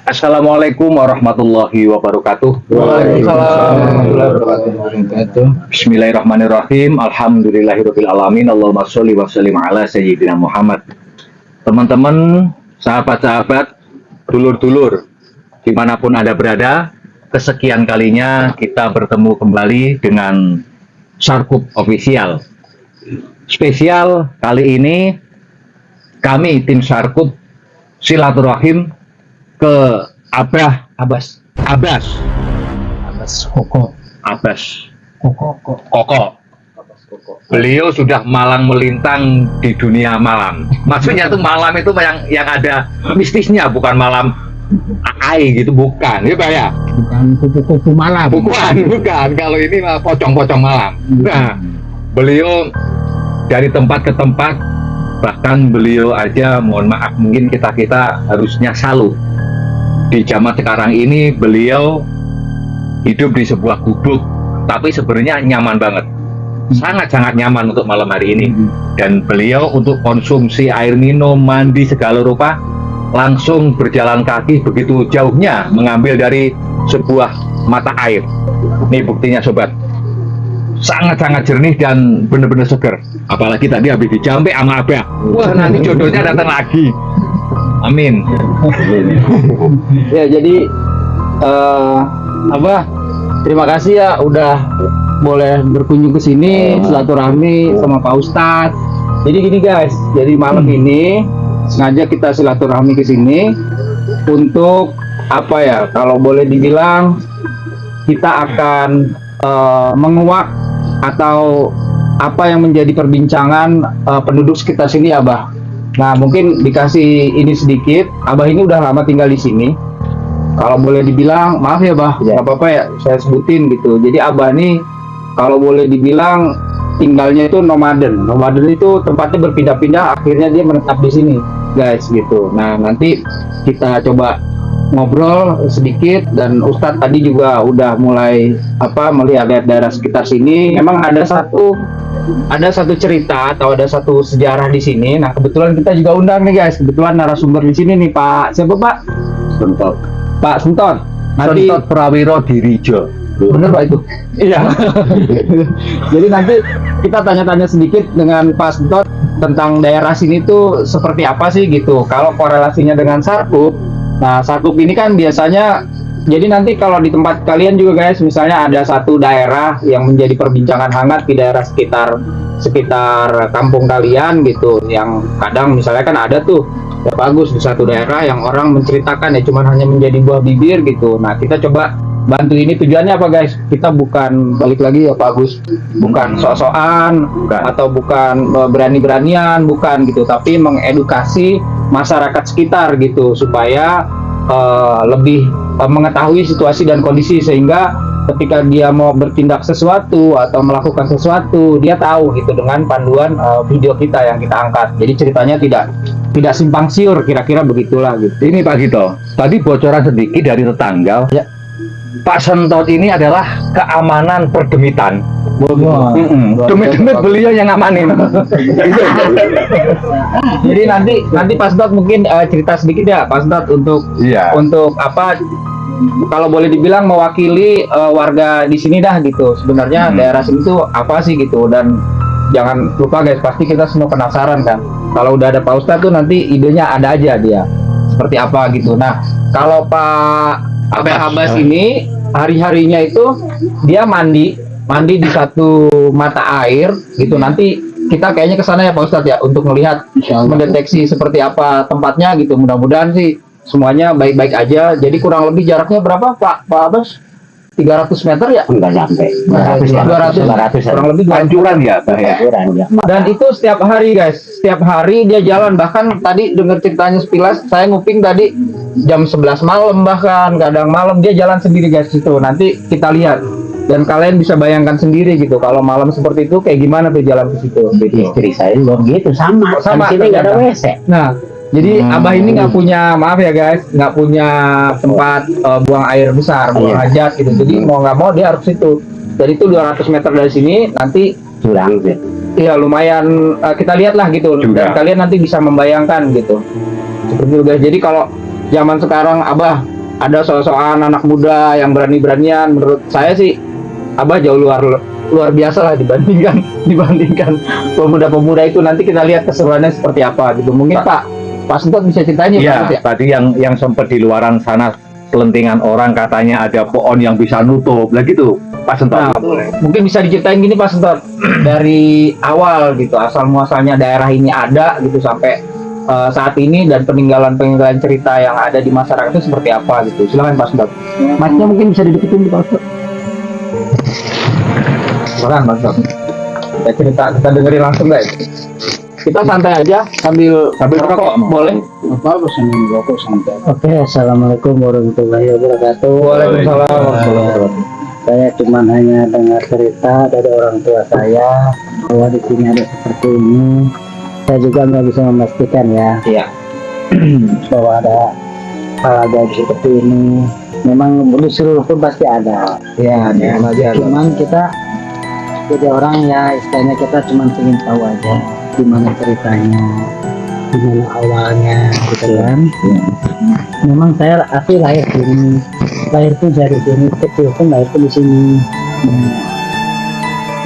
Assalamualaikum warahmatullahi wabarakatuh. Waalaikumsalam warahmatullahi wabarakatuh. Bismillahirrahmanirrahim. Alhamdulillahirabbil alamin. Allahumma sholli wa sallim ala sayyidina Muhammad. Teman-teman, sahabat-sahabat, dulur-dulur, dimanapun Anda berada, kesekian kalinya kita bertemu kembali dengan Sarkup Official. Spesial kali ini, kami tim Sarkup silaturahim ke Abbas Koko. Beliau sudah malang melintang di dunia malam. Maksudnya tuh malam itu yang ada mistisnya, bukan malam AI gitu, bukan, ya Pak ya? Bukan kupu-kupu malam. Bukan. Kalau ini mah pocong-pocong malam. Nah, beliau dari tempat ke tempat, bahkan beliau aja, mohon maaf, mungkin kita harusnya salut. Di zaman sekarang ini beliau hidup di sebuah gubuk, tapi sebenarnya nyaman banget, sangat-sangat nyaman untuk malam hari ini. Dan beliau untuk konsumsi air minum, mandi, segala rupa, langsung berjalan kaki begitu jauhnya mengambil dari sebuah mata air. Ini buktinya sobat, sangat-sangat jernih dan benar-benar seger. Apalagi tadi habis dijampe sama Abah, wah nanti jodohnya datang lagi. Amin. Ya, jadi terima kasih ya udah boleh berkunjung ke sini, silaturahmi sama Pak Ustadz. Jadi gini guys, jadi malam ini sengaja kita silaturahmi ke sini untuk apa ya? Kalau boleh dibilang kita akan menguak atau apa yang menjadi perbincangan penduduk sekitar sini, Abah. Nah, mungkin dikasih ini sedikit. Abah ini udah lama tinggal di sini. Kalau boleh dibilang, maaf ya, Bah, nggak apa-apa ya, saya sebutin gitu. Jadi Abah ini, kalau boleh dibilang, tinggalnya itu nomaden. Nomaden itu tempatnya berpindah-pindah, akhirnya dia menetap di sini, guys, gitu. Nah, nanti kita coba ngobrol sedikit, dan Ustadz tadi juga udah mulai melihat daerah sekitar sini. Memang ada satu cerita atau ada satu sejarah di sini. Nah, kebetulan kita juga undang nih guys. Kebetulan narasumber di sini nih Pak siapa Pak? Sentot. Pak Sentot. Nanti Sentot Prawiro Dirijo. bener Pak itu. Iya. Jadi nanti kita tanya-tanya sedikit dengan Pak Sentot tentang daerah sini tuh seperti apa sih gitu. Kalau korelasinya dengan Sarkup. Nah, Sarkup ini kan biasanya, jadi nanti kalau di tempat kalian juga guys, misalnya ada satu daerah yang menjadi perbincangan hangat di daerah sekitar kampung kalian gitu, yang kadang misalnya kan ada tuh ya bagus di satu daerah yang orang menceritakan ya cuman hanya menjadi buah bibir gitu. Nah, kita coba bantu ini. Tujuannya apa guys? Kita bukan, balik lagi ya Pak Agus, bukan sok-sokan atau bukan berani-beranian, bukan gitu, tapi mengedukasi masyarakat sekitar gitu supaya lebih mengetahui situasi dan kondisi, sehingga ketika dia mau bertindak sesuatu atau melakukan sesuatu, dia tahu gitu dengan panduan video kita yang kita angkat. Jadi ceritanya tidak simpang siur, kira-kira begitulah gitu. Ini Pak Gito, tadi bocoran sedikit dari tetangga. Ya. Pak Sentot ini adalah keamanan perdemitan. Demit-demit beliau yang ngamanin. Jadi nanti Pak Sentot mungkin cerita sedikit ya Pak Sentot untuk apa, kalau boleh dibilang mewakili warga di sini dah gitu. Sebenarnya daerah sini tuh apa sih gitu, dan jangan lupa guys, pasti kita semua penasaran kan. Kalau udah ada Pak Ustadz tuh nanti idenya ada aja dia seperti apa gitu. Nah, kalau Pak Abbas ini hari-harinya itu dia mandi di satu mata air gitu. Nanti kita kayaknya ke sana ya Pak Ustadz ya, untuk melihat, mendeteksi seperti apa tempatnya gitu. Mudah-mudahan sih semuanya baik-baik aja. Jadi kurang lebih jaraknya berapa Pak Abbas? 300 meter ya? Enggak sampai. 200 kurang lebih Anjuran ya, Pak ya. Dan itu setiap hari guys, setiap hari dia jalan. Bahkan tadi dengar ceritanya sepilas, saya nguping tadi jam 11 malam, bahkan kadang malam dia jalan sendiri guys itu. Nanti kita lihat dan kalian bisa bayangkan sendiri gitu kalau malam seperti itu kayak gimana tuh jalan ke situ. Istri saya juga begitu, sama. Di sini nggak ada WC. Nah, jadi Abah ini nggak punya, maaf ya guys, nggak punya tempat buang air besar, buang hajat gitu. Jadi mau nggak mau dia harus situ. Jadi itu 200 meter dari sini, nanti curang sih. Iya lumayan, kita lihat lah gitu. Dan kalian nanti bisa membayangkan gitu. Seperti itu guys. Jadi kalau zaman sekarang Abah ada soal-soal anak muda yang berani-beranian, menurut saya sih Abah jauh luar biasa lah dibandingkan pemuda-pemuda itu. Nanti kita lihat keseruannya seperti apa gitu. Mungkin Pak Sentot bisa ceritain Iya, Pak? tadi yang sempat di luaran sana selentingan orang katanya ada pohon yang bisa nutup, lah gitu. Pak Sentot. Nah, mungkin bisa diceritain gini Pak Sentot, dari awal gitu, asal muasalnya daerah ini ada gitu sampai saat ini, dan peninggalan cerita yang ada di masyarakat itu seperti apa gitu. Silakan Pak Sentot. Mic-nya mungkin bisa dideketin Pak Sentot. Silakan Pak Sentot. Kita dengerin langsung guys. Kita santai aja sambil rokok, boleh? Apa sambil rokok santai. Oke, assalamualaikum warahmatullahi wabarakatuh. Waalaikumsalam warahmatullahi wabarakatuh. Saya cuma hanya dengar cerita dari orang tua saya bahwa di sini ada seperti ini. Saya juga nggak bisa memastikan ya Iya. bahwa ada hal gaib seperti ini. Memang di seluruh pun pasti ada. Iya, aja. Cuman kita jadi orang ya, istilahnya kita cuma ingin tahu aja gimana ceritanya, gimana awalnya gitu kan. Memang saya asli lahir sini, lahir pun dari sini, kecil pun lahir pun di sini.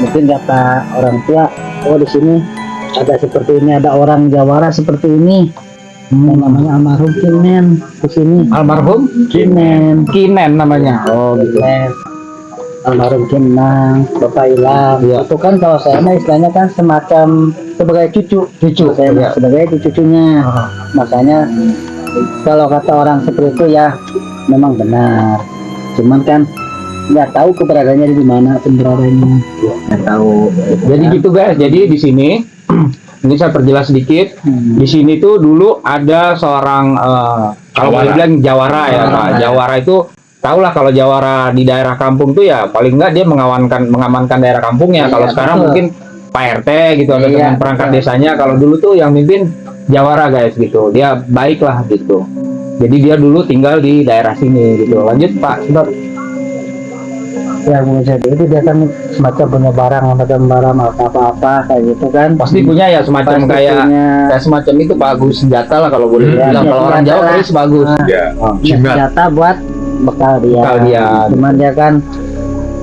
Mungkin kata orang tua, oh di sini ada seperti ini, ada orang Jawara seperti ini. Yang namanya almarhum Kinen di sini. Almarhum Kinen namanya. Oh gitu. Almarhum Kinang, Bapak Ilham. Iya. Itu kan kalau saya mah istilahnya kan semacam sebagai cucu saya Iya. sebagai cucunya. Makanya kalau kata orang seperti itu ya memang benar. Cuman kan nggak tahu keberadaannya di mana keberadaannya. Nggak tahu. Jadi gitu guys. Jadi di sini ini saya perjelas sedikit. Di sini tuh dulu ada seorang kalau boleh bilang Jawara ya, Pak. Jawara itu tahulah kalau Jawara di daerah kampung tuh ya paling enggak dia mengamankan daerah kampungnya. Iya, Kalau sekarang betul. mungkin Pak RT gitu atau Iya, dengan perangkat betul. desanya. Kalau dulu tuh yang mimpin Jawara guys gitu. Dia baik lah gitu. Jadi dia dulu tinggal di daerah sini gitu. Lanjut Pak Sentot. Ya bisa itu dia kan semacam punya barang apa-apa kayak gitu kan. Pasti punya ya semacam Pasti kayak punya. kayak semacam itu bagus senjata lah kalau boleh Iya, bilang. iya, Kalau orang senjata Jawa lah. keris bagus. Ya, jimat. Senjata buat bekal dia. Bekal dia. Cuman dia kan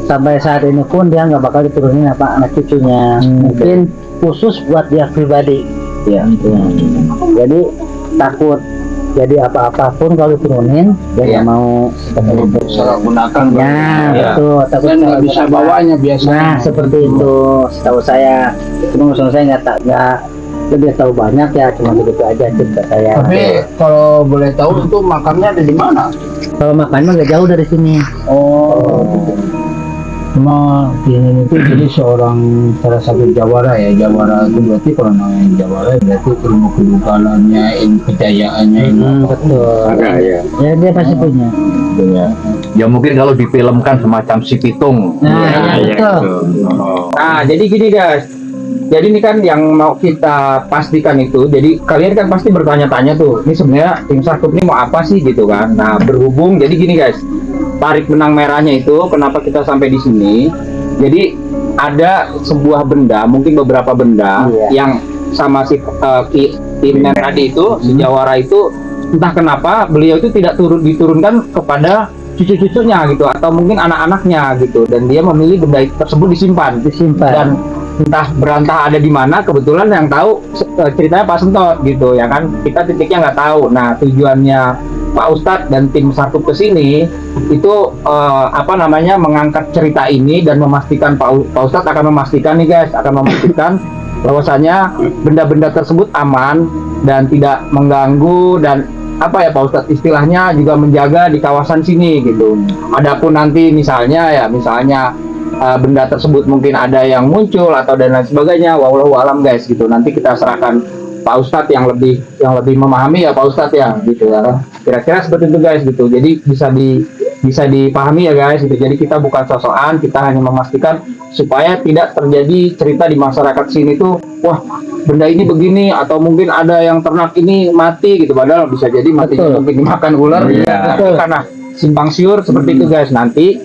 sampai saat ini pun dia nggak bakal diturunin apa anak cucunya. Mungkin khusus buat dia pribadi. Iya. Jadi takut jadi apa-apapun kalau diturunin dia Iya. nggak mau seperti itu. Salah gunakan Ya, Iya. betul. Takut dan nggak salah bisa gunakan. bawanya biasanya. Nah, seperti itu. Setahu saya. Cuma maksud saya nggak lebih tahu banyak ya, cuma begitu aja cerita saya. Tapi kalau boleh tahu itu makamnya ada di mana? Kalau makan mah nggak jauh dari sini. Oh, cuma ini itu jadi seorang salah satu Jawara ya. Jawara itu berarti kalau namanya Jawara berarti ilmu kedukalannya, ilmu kejayaannya, ilmu Betul. Ada ya. Ya dia pasti punya. Ya mungkin kalau difilmkan semacam si Pitung. Nah, Ya, betul. gitu. Oh. Nah, jadi gini guys. Jadi ini kan yang mau kita pastikan itu. Jadi kalian kan pasti bertanya-tanya tuh, ini sebenarnya tim Sakup ini mau apa sih gitu kan. Nah, berhubung jadi gini guys. Tarik benang merahnya itu kenapa kita sampai di sini. Jadi ada sebuah benda, mungkin beberapa benda Iya. yang sama si Kinen tadi itu, si Jawara itu entah kenapa beliau itu tidak diturunkan kepada cucu-cucunya gitu atau mungkin anak-anaknya gitu, dan dia memilih benda tersebut disimpan dan entah berantah ada di mana. Kebetulan yang tahu ceritanya Pak Sentot gitu ya kan, kita titiknya nggak tahu. Nah, tujuannya Pak Ustadz dan tim Sakup ke sini itu mengangkat cerita ini dan memastikan Pak Ustadz akan memastikan nih guys, akan memastikan bahwasanya benda-benda tersebut aman dan tidak mengganggu, dan apa ya Pak Ustadz istilahnya juga menjaga di kawasan sini gitu. Adapun nanti misalnya benda tersebut mungkin ada yang muncul atau dan lain sebagainya, wallahu alam guys gitu. Nanti kita serahkan Pak Ustadz yang lebih memahami ya Pak Ustadz ya gitu ya. Kira-kira seperti itu guys gitu. Jadi bisa dipahami ya guys gitu. Jadi kita bukan sosokan, kita hanya memastikan supaya tidak terjadi cerita di masyarakat sini tuh, wah benda ini begini, atau mungkin ada yang ternak ini mati gitu, padahal bisa jadi matinya mungkin dimakan ular. Iya. Karena simpang siur seperti itu guys. Nanti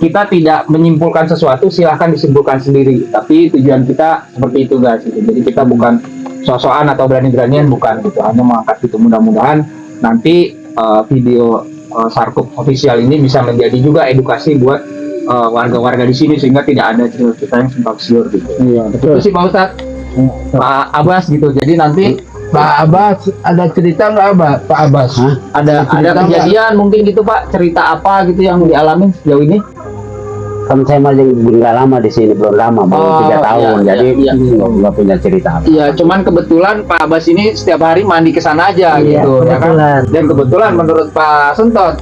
kita tidak menyimpulkan sesuatu, silahkan disimpulkan sendiri. Tapi tujuan kita seperti itu guys. Gitu. Jadi kita bukan sosokan atau berani-beranian, bukan gitu. Hanya mengangkat itu. Mudah-mudahan nanti video Sarkup official ini bisa menjadi juga edukasi buat warga-warga di sini sehingga tidak ada cerita-cerita yang simpang siur gitu. Iya, betul. Itu sih Pak Ustadz, Pak Abbas gitu. Jadi nanti Pak Abbas ada cerita nggak Pak Abbas? ada kejadian mungkin gitu Pak, cerita apa gitu yang dialami sejauh ini? Kan saya mah nggak lama di sini, belum lama, baru Oh, 3 tahun, iya, jadi iya. nggak punya cerita apa. Iya, cuman kebetulan Pak Abbas ini setiap hari mandi ke sana aja Iya, gitu, ya kan? kebetulan. Dan kebetulan menurut Pak Sentot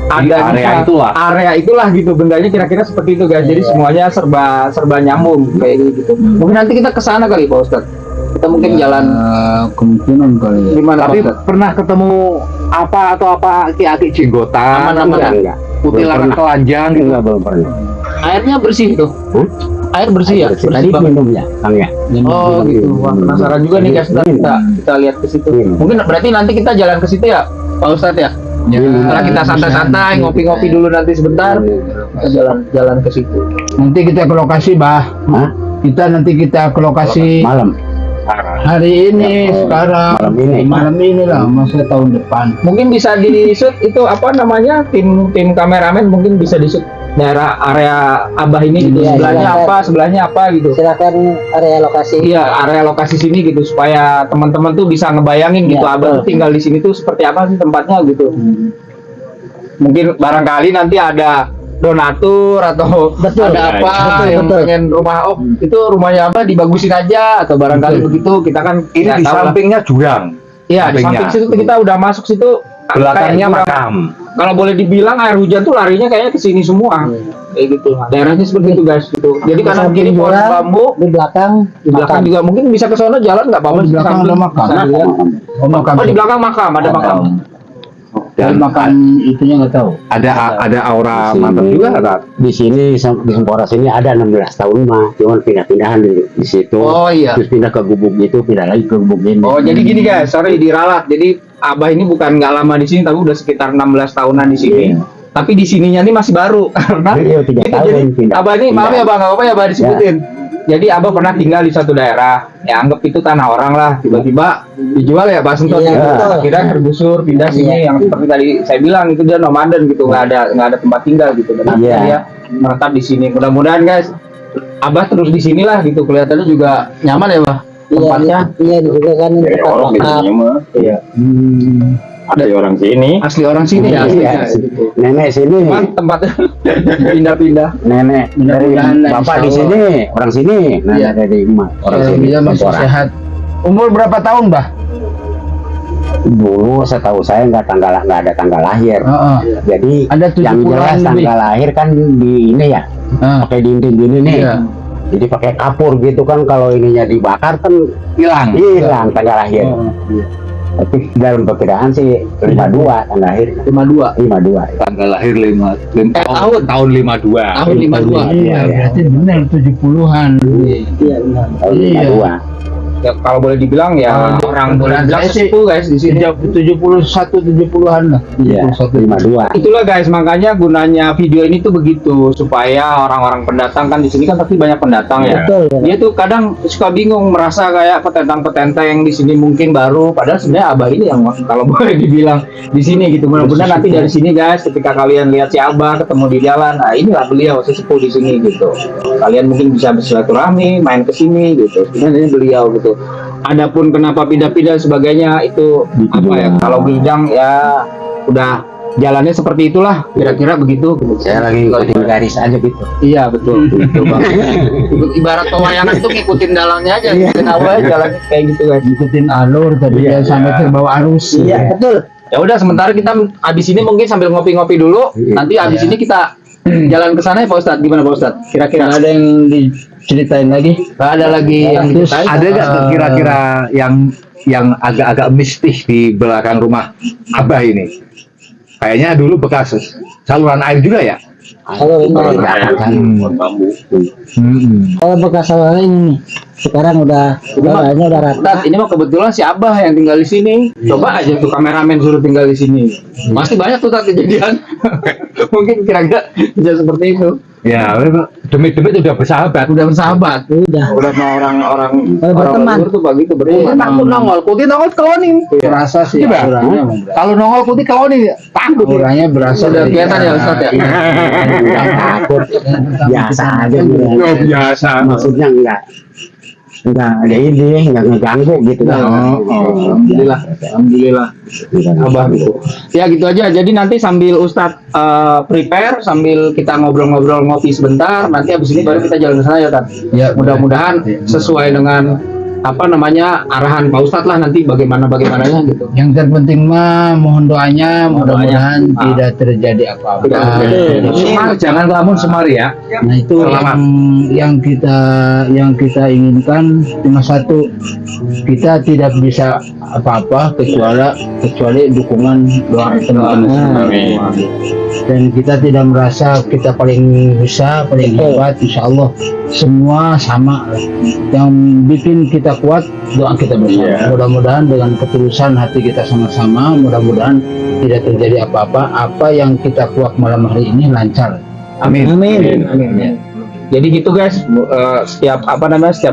Di area itulah. area itulah gitu, bendanya kira-kira seperti itu guys. Jadi semuanya serba nyambung kayak gitu. Mungkin nanti kita ke sana kali Pak Ustadz. Kita mungkin jalan Kemungkinan kali ya. gimana Pak Tapi Ustadz? pernah ketemu apa aki-aki jenggotan, Aman-aman ya? Enggak, kutilan Belum telanjang gitu. enggak, belum pernah. Airnya bersih tuh. Air bersih ya? Tadi Bersih banget. minum ya, Kang ya. Oh gitu. Wah, penasaran juga nih guys. Ntar kita lihat ke situ. Mungkin berarti nanti kita jalan ke situ ya, Pak Ustadz ya? Setelah kita santai-santai, ngopi-ngopi dulu nanti sebentar, kita jalan ke situ. Nanti kita ke lokasi, Bah. Hah? Nanti kita ke lokasi Malam. hari ini, Oh, sekarang. malam ini. Malam ini lah, masa tahun depan. Mungkin bisa di shoot itu apa namanya, tim kameramen mungkin bisa di shoot daerah area Abah ini gitu. Iya, Sebelahnya silakan. apa, sebelahnya apa gitu. Silakan area lokasi. Iya, area lokasi sini gitu supaya teman-teman tuh bisa ngebayangin gitu Iya, Abah betul. tuh tinggal di sini tuh seperti apa sih tempatnya gitu. Mungkin barangkali nanti ada donatur atau Betul. ada apa Betul, yang betul. pengen rumah itu rumahnya apa dibagusin aja atau barangkali begitu kita kan Ini nggak di tahu lah. sampingnya jurang. Iya, di sampingnya. samping situ kita udah masuk situ. Belakangnya Kayak makam. kalau boleh dibilang air hujan tuh larinya kayaknya ke sini semua. Kayak gitu. Daerahnya seperti itu guys gitu. Jadi Di kanan samping kiri pohon jurang, bambu, di belakang di belakang juga mungkin bisa ke sana jalan nggak apa-apa. Oh, di belakang Samping ada makam. bisa dilihat. Oh, makam. Oh, di belakang makam, ada makam. Dan makan itunya nggak tahu. Ada aura Di sini- mantap juga Tat. Di sini di Sempora sini ada 16 tahun mah, cuman pindah-pindahan di situ. Oh iya. Terus pindah ke gubuk itu, pindah lagi ke gubuk ini. Oh, jadi gini guys, sorry diralat. Jadi Abah ini bukan nggak lama di sini, tapi udah sekitar 16 tahunan di sini. Iya. Tapi di sininya nih masih baru karena Iya, 3 gitu, tahun jadi pindah. Abah ini maaf ya Bang, nggak apa-apa ya Abah disebutin. Jadi Abah pernah tinggal di satu daerah, ya anggap itu tanah orang lah. Tiba-tiba dijual ya Pak Sentot. Iya, gitu. betul. Akhirnya tergusur pindah sini yang seperti tadi saya bilang itu dia nomaden gitu, nggak ada tempat tinggal gitu. Dan akhirnya Iya. dia menetap di sini. Mudah-mudahan guys, Abah terus di sinilah gitu. Kelihatannya juga nyaman ya Bah tempatnya. Iya, juga kan ini tempat wakaf. Iya. Ada orang sini. Asli orang sini ya. asli. Iya, nenek sini, Cuman tempatnya pindah-pindah. nenek dari Mudah-mudahan lah, bapak di insya sini, orang sini, nenek Iya. dari emak orang Kalau sini. dia masih Sempora. sehat. Umur berapa tahun, Bah? Dulu setahu saya nggak ada tanggal lahir. Heeh. Jadi Ada yang 70-an jelas lebih. tanggal lahir kan di ini ya, Heeh. pakai dinding gini nih. Iya. Jadi pakai kapur gitu kan, kalau ininya dibakar kan Hilang. hilang tanggal lahir. Oh, iya. Tapi dalam perkiraan sih 52 tanggal lahir. 52. 52. Tanggal lahir tahun. tahun 52. Tahun 52. Iya, Iya, berarti benar 70-an. Iya, benar. Tahun Iya. 52. Ya, kalau boleh dibilang ya orang boleh bilang saya sih sesepuh guys di sini. 71 70-an lah. Iya, 52. Itulah guys, makanya gunanya video ini tuh begitu supaya orang-orang pendatang kan di sini kan pasti banyak pendatang ya. Betul. Dia tuh kadang suka bingung merasa kayak petentang-petenteng di sini mungkin baru, padahal sebenarnya Abah ini yang kalau boleh dibilang di sini gitu. Mudah-mudahan nanti dari sini guys, ketika kalian lihat si Abah ketemu di jalan, nah inilah beliau sesepuh di sini gitu. Kalian mungkin bisa bersilaturahmi, main ke sini gitu. Sebenarnya ini beliau gitu. Adapun kenapa pindah-pindah sebagainya itu apa ya? Kalau bilang ya udah jalannya seperti itulah, kira-kira begitu. Saya lagi ngikutin garis aja gitu. Iya betul, betul Bang. Ibarat pewayangan tuh ngikutin dalangnya aja, ngikutin awal jalannya kayak gitu guys. Ngikutin alur tapi Iya, dia sampai iya. terbawa arus. Iya, betul. Ya udah sementara kita abis ini mungkin sambil ngopi-ngopi dulu. Iya. Nanti abis ini kita jalan ke sana ya Pak Ustadz. Gimana Pak Ustadz? Kira-kira Ada yang diceritain lagi? nggak ada lagi yang Terus diceritain? Ada nggak kira-kira yang agak-agak mistis di belakang rumah Abah ini? Kayaknya dulu bekas saluran air juga ya? Kalau ini, kalau bekas saluran ini sekarang udah rata. Ustadz, ini mah kebetulan si Abah yang tinggal di sini. Coba aja tuh kameramen suruh tinggal di sini. Pasti banyak tuh Tat kejadian. Mungkin kira-kira bisa seperti itu. Ya, demi-demi udah bersahabat. Udah bersahabat. Udah. Udah sama orang-orang Berteman. luar tuh begitu berteman. Takut nongol, Kuti nongol kalau nih. Berasa sih Iya, auranya emang berasa. Kalau nongol Kuti kalau nih takut. Auranya berasa Udah dari kelihatan ya Ustaz ya. Bukan takut, biasa aja gitu. Oh, biasa. Maksudnya enggak ada ini, enggak ngeganggu gitu kan. Alhamdulillah. Alhamdulillah. Abah gitu. Ya gitu aja. Jadi nanti sambil Ustadz prepare, sambil kita ngobrol-ngobrol ngopi sebentar, nanti habis ini baru kita jalan ke sana ya Ustadz. Ya, Mudah-mudahan sesuai dengan apa namanya arahan Pak Ustadz lah nanti bagaimananya gitu. Yang terpenting mah mohon doanya, mudah-mudahan doanya. tidak terjadi apa-apa. Semar, jangan lamun semari ya. Nah itu Selamat. yang kita inginkan cuma satu, kita tidak bisa apa-apa kecuali dukungan doa teman-teman. Dan kita tidak merasa kita paling bisa, paling hebat. Insya Allah semua sama. Yang bikin kita kuat doa kita bersama. Mudah-mudahan dengan ketulusan hati kita sama-sama, mudah-mudahan tidak terjadi apa-apa. Apa yang kita kuat malam hari ini lancar. Amin. Amin. Ya. Jadi gitu guys, setiap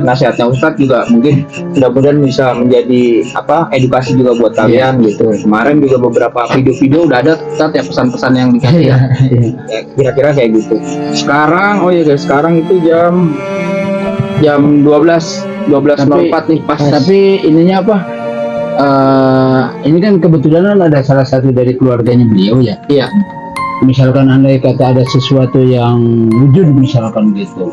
nasihatnya Ustadz juga mungkin mudah-mudahan bisa menjadi edukasi juga buat kalian gitu. Kemarin juga beberapa video-video udah ada Ustadz ya pesan-pesan yang dikasih ya. Ya, kira-kira kayak gitu. Sekarang sekarang itu jam 12.04 nih pas. Tapi ininya apa? Ini kan kebetulan ada salah satu dari keluarganya beliau ya. Iya. Misalkan andai kata ada sesuatu yang wujud misalkan gitu,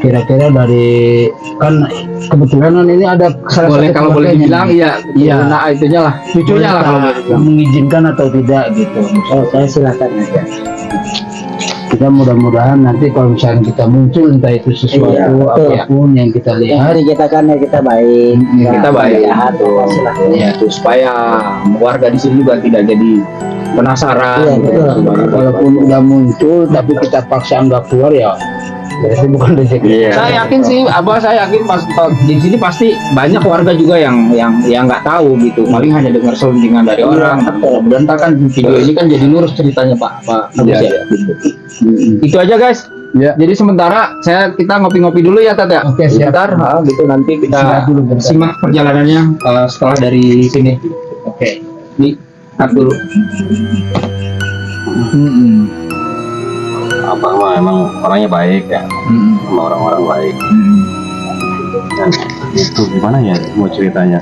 kira-kira dari kan kebetulan ini ada salah Boleh satu kalau boleh keluarganya dibilang nih. iya. Nah itunya lah, cucunya lah kalau boleh dibilang. mengizinkan atau tidak gitu. Oh, saya silakan aja. Kita mudah-mudahan nanti kalau misalnya kita muncul entah itu sesuatu Iya, betul. apapun yang kita Yang lihat, hari kita kan ya kita baik. Kita baik. Jahat, silakan. Ya, tuh, supaya warga di sini juga tidak jadi penasaran. Iya, gitu. betul. walaupun udah muncul tapi kita paksa nggak keluar ya berarti bukan rezeki. Iya. Saya yakin sih, saya yakin di sini pasti banyak warga juga yang nggak tahu gitu. Paling hanya dengar selentingan dari orang. Dan kan video ini kan jadi lurus ceritanya Pak Agus ya. Gitu. Itu aja guys. Ya. Jadi sementara kita ngopi-ngopi dulu ya Tat ya. Oke, siap. Sebentar, gitu nanti kita Istirahat dulu bentar. simak perjalanannya setelah dari sini. Oke. Nih, cut dulu. Abang mah emang orangnya baik ya, sama orang-orang baik. Dan itu gimana ya mau ceritanya?